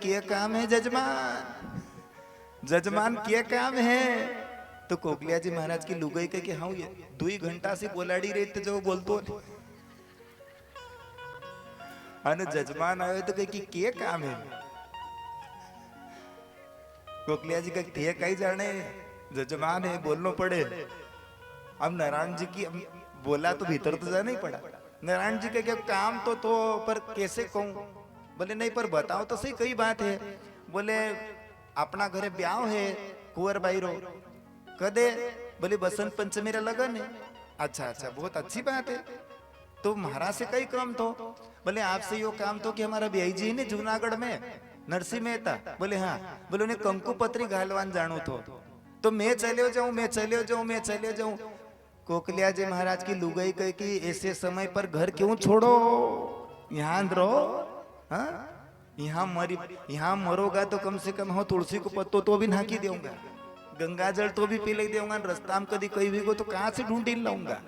क्या काम है जजमान, जजमान क्या काम है? तो कोकलिया जी महाराज की लुगाई कह के हाँ ये 2 घंटा से बोलाड़ी रही थे जो बोलतो अने जजमान आयो तो कह कि क्या काम है? कोकलिया जी का थे कई जाने जजमान है बोलना पड़े। अब नारायण जी की बोला तो भीतर तो जाना ही पड़ा। नारायण जी का क्या काम तो पर कैसे कहूं? बोले नहीं पर बताओ तो सही कई बात है। बोले अपना घरे ब्याह है कुंवर बाई रो कदे? बोले बसंत पंचमी रा लगन है। अच्छा अच्छा बहुत अच्छी बात है। तो महाराज से कई काम तो? बोले आपसे यो काम तो कि हमारा ब्याई जी ने जूनागढ़ में नरसिंह मेहता। बोले हाँ। बोले उन्हें कंकु पत्री घालवान जानू तो मैं चले जाऊं मैं चले जाऊं मैं चले जाऊं। कोकलिया जी महाराज की लुगाई कही कि ऐसे समय पर घर क्यों छोड़ो, यहाँ रहो। हाँ यहाँ मरोगा तो कम से कम हो तुलसी को पत्तो तो भी नाकी दूंगा, गंगा जल तो भी पी ले दूंगा, रास्ता में कभी कहीं भी को तो कहां से ढूंढ लाऊंगा।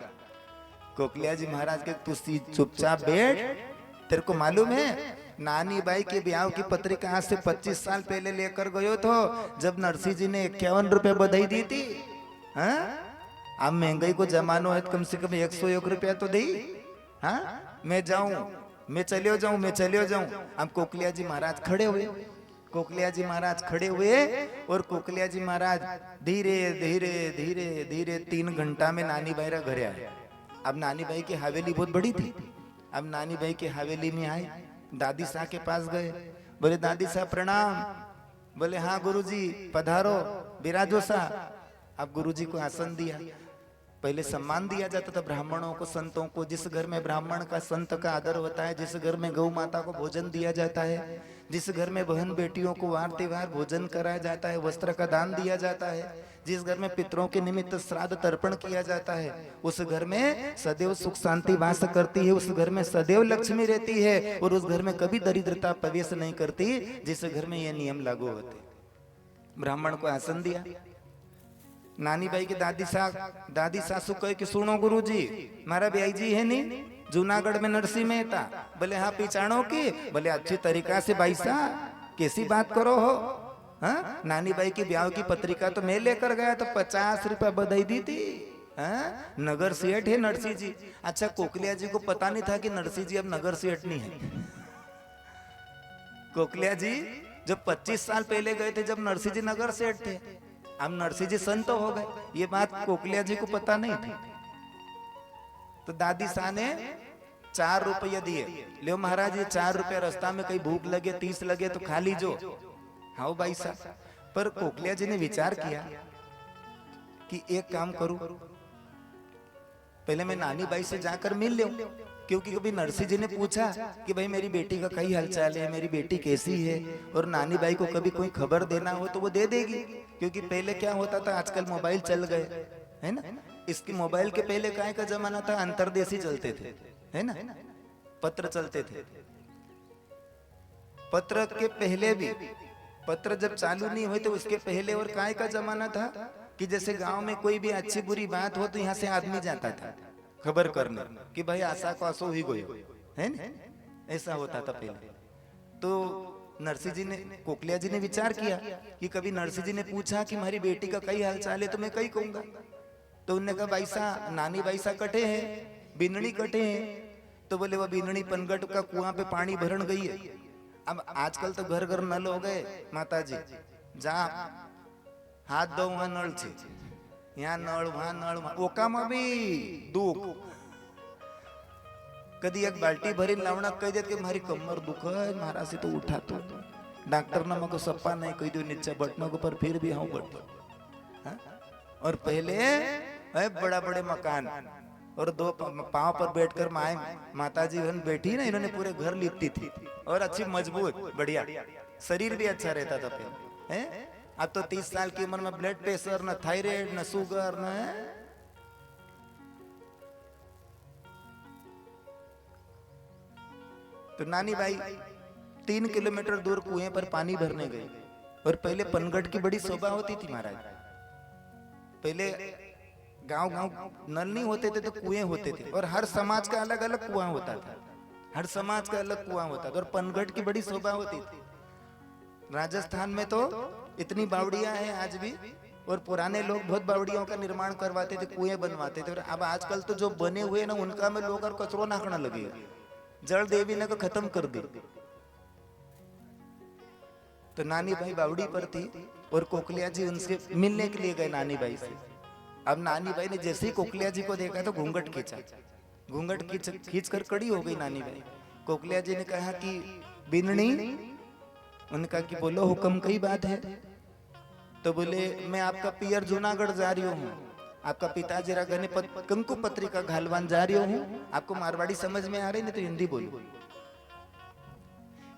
कोकलिया जी महाराज के तू चुपचाप बैठ, तेरे को मालूम है नानी बाई के ब्याह की पत्रिका आज से 25 साल पहले लेकर गयो तो जब नरसिंह जी ने 51 रुपए बधाई दी थी। हाँ अब महंगाई को जमानो है कम से कम 101 रुपया तो दे। हाँ मैं जाऊं मैं चलियो जाऊं मैं चलियो जाऊं। अब कोकलिया जी महाराज खड़े हुए, कोकलिया जी महाराज खड़े हुए और कोकलिया जी महाराज धीरे धीरे धीरे धीरे 3 घंटा में नानी बाई रा घरे आए। अब नानी बाई की हवेली बहुत बड़ी थी। अब नानी बाई की हवेली में आए, दादी साहब के पास गए। बोले दादी साहब प्रणाम। बोले हाँ गुरुजी पधारो बिराजो सा। अब गुरुजी को आसन दिया। पहले सम्मान दिया जाता था ब्राह्मणों को संतों को। जिस घर में ब्राह्मण का संत का आदर होता है, जिस घर में गौ माता को भोजन दिया जाता है, जिस घर में बहन बेटियों को वार त्योहार भोजन कराया जाता है, वस्त्र का दान दिया जाता है, जिस घर में पितरों के निमित्त श्राद्ध तर्पण किया जाता है, उस घर में सदैव सुख शांति वास करती है, उस घर में सदैव लक्ष्मी रहती है और उस घर में कभी दरिद्रता प्रवेश नहीं करती जिस घर में ये नियम लागू होते। ब्राह्मण को आसन दिया। नानी बाई के दादी सासू कहे कि सुनो गुरुजी मारा ब्याई जी है नी जूनागढ़ में नरसिंह मेहता। बोले हाँ पहचानो की? बोले अच्छी तरीका से भाई साहब कैसी बात करो हो। हाँ नानी बाई की ब्याह की पत्रिका तो मैं लेकर गया तो 50 रुपया बधाई दी थी। हाँ नगर सेठ है नरसिंह जी। अच्छा कोकलिया जी को पता नहीं था कि नरसिंह जी अब नगर सेठ नहीं है। कोकलिया जी जब 25 साल पहले गए थे जब नरसिंह जी नगर सेठ थे, अब नरसिंह जी संत हो गए, ये बात कोकलिया जी को पता नहीं थी। तो दादी सा ने 4 रुपये दिए। ले महाराज ये 4 रुपये रास्ता में कहीं भूख लगे 30 लगे तो खा लीजो। हाँ भाई साहब। पर कोकलिया जी ने विचार किया कि एक काम करूं, पहले मैं नानी बाई से जाकर मिल लूं, क्योंकि कभी नरसिंह जी ने पूछा कि भाई मेरी बेटी का कई हालचाल है, मेरी बेटी कैसी है, और नानी बाई को कभी कोई खबर देना हो तो वो दे देगी। क्योंकि पहले क्या होता था, आजकल मोबाइल चल गए है ना, इसकी मोबाइल के पहले काय का जमाना था, अंतरदेशी चलते थे है ना, पत्र चलते थे। पत्र के पहले भी, पत्र जब चालू नहीं हुए तो उसके पहले और काय का जमाना था कि जैसे गांव में कोई भी अच्छी बुरी बात हो तो यहाँ से आदमी जाता था खबर करने कि भाई आशा को आसो ही गयो है ना, ऐसा होता था पहले। तो नरसिंह जी ने, कोकलिया जी ने विचार किया कि कभी नरसिंह जी ने पूछा कि हमारी बेटी का कई हालचाल है तो मैं कई कहूंगा। तो उन्होंने कहा भाई सा नानी भाई सा कटे हैं, बिननी कटे हैं। तो बोले वो बिननी पनगट का कुआं पे पानी भरण गई है। अब आजकल तो घर घर नल हो गए माता जी, जहाँ हाथ दो वहां नल छे, यहाँ नल वहां नल, ओकाમાં भी दुख। कदी एक बाल्टी भरी लावना कही दे कि मारी कमर दुख है मारा से तो उठा तो डॉक्टर ने मको सप्पा नहीं कही दो नीचे बटनों के पर फिर भी हाँ बट। और पहले बड़ा बड़े मकान और 2 पांव पर बैठकर माए माता जी बैठी ना, इन्होंने पूरे घर लिपती थी और अच्छी मजबूत बढ़िया, शरीर भी अच्छा रहता था पहले है। अब तो 30 साल की उम्र में ब्लड प्रेशर न थायराइड न शुगर न। तो नानी भाई 3 किलोमीटर दूर कुएं पर पानी भरने गए। और पहले पनगट की बड़ी शोभा होती थी महाराज। पहले गांव गांव नल नहीं होते थे तो कुएं होते थे, और हर समाज का अलग अलग कुआं होता था, हर समाज का अलग कुआं होता था, और पनगट की बड़ी शोभा होती थी। राजस्थान में तो इतनी बावड़ियां हैं आज भी, और पुराने लोग बहुत बावड़ियों का निर्माण करवाते थे, कुएं बनवाते थे। और अब आजकल तो जो बने हुए ना उनका में लोग और कचरो नाखना लगे, जल देवी ने को खत्म कर दी। तो नानी भाई बावड़ी पर थी और कोकलिया जी उनसे मिलने के लिए गए नानी भाई से। अब नानी भाई ने जैसे ही कोकलिया जी को देखा तो घूंघट खींचा, घूंघट खींच कर कड़ी हो गई नानी भाई। कोकलिया जी ने कहा कि बिननी, उनका कि बोलो हुक्म कई बात है। तो बोले मैं आपका पियर जूनागढ़ जा रही हूँ, आपका पिताजी रागने कंकु पत्रिका घालवान जा रही हूँ। आपको मारवाड़ी समझ में आ रही, नहीं तो हिंदी बोलो,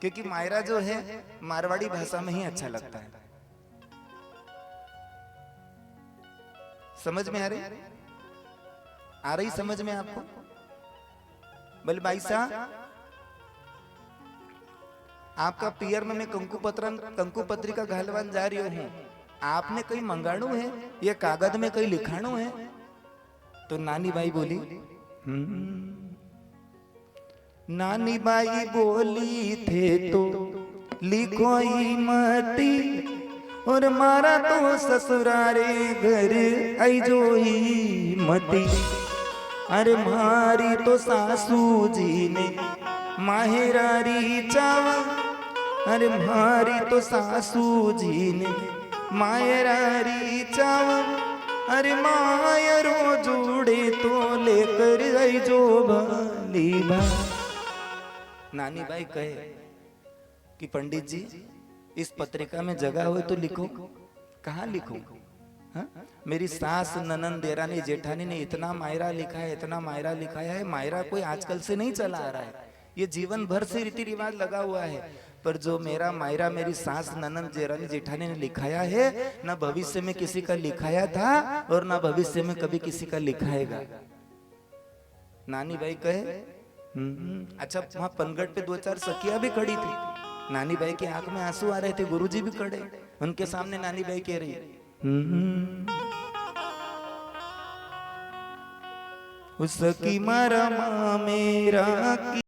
क्योंकि मायरा जो है मारवाड़ी भाषा में ही अच्छा लगता है। समझ में आ रही समझ में आपको? बोले भाई साहब आपका पियर में मैं कंकु पत्रिका घालवान जा रही हूँ, आपने कहीं मंगाणु है या कागज में कहीं लिखाणु है? तो नानी बाई बोली नानी बाई बोली थे तो लिखो ही मती, और मारा तो ससुरारे घर आई जो ही मती। अरे मारी तो सासू जी ने माहेरारी चावल, अरे मारी तो सासू जी ने मायरारी चावल। अरे मायरो जोड़े तो लेकर आई जो भली बा। नानी बाई कहे कि पंडित जी इस पत्रिका में जगह हो तो लिखो। कहाँ लिखो? हाँ? मेरी सास ननंद देरानी जेठानी ने इतना मायरा लिखा है, इतना मायरा लिखा है। मायरा कोई आजकल से नहीं चला आ रहा है, ये जीवन भर से रीति रिवाज लगा हुआ है। पर जो मेरा मायरा मेरी सास ननंद देरानी जेठानी ने लिखाया है, ना भविष्य में किसी का लिखाया था और ना भविष्य में कभी किसी का लिखाएगा। नानी भाई कहे अच्छा वहां पनगढ़ पे 2-4 सखियां भी खड़ी थी। नानी भाई की आंख में आंसू आ रहे थे, गुरुजी भी खड़े, उनके सामने नानी भाई कह रही उस सखी मारा मेरा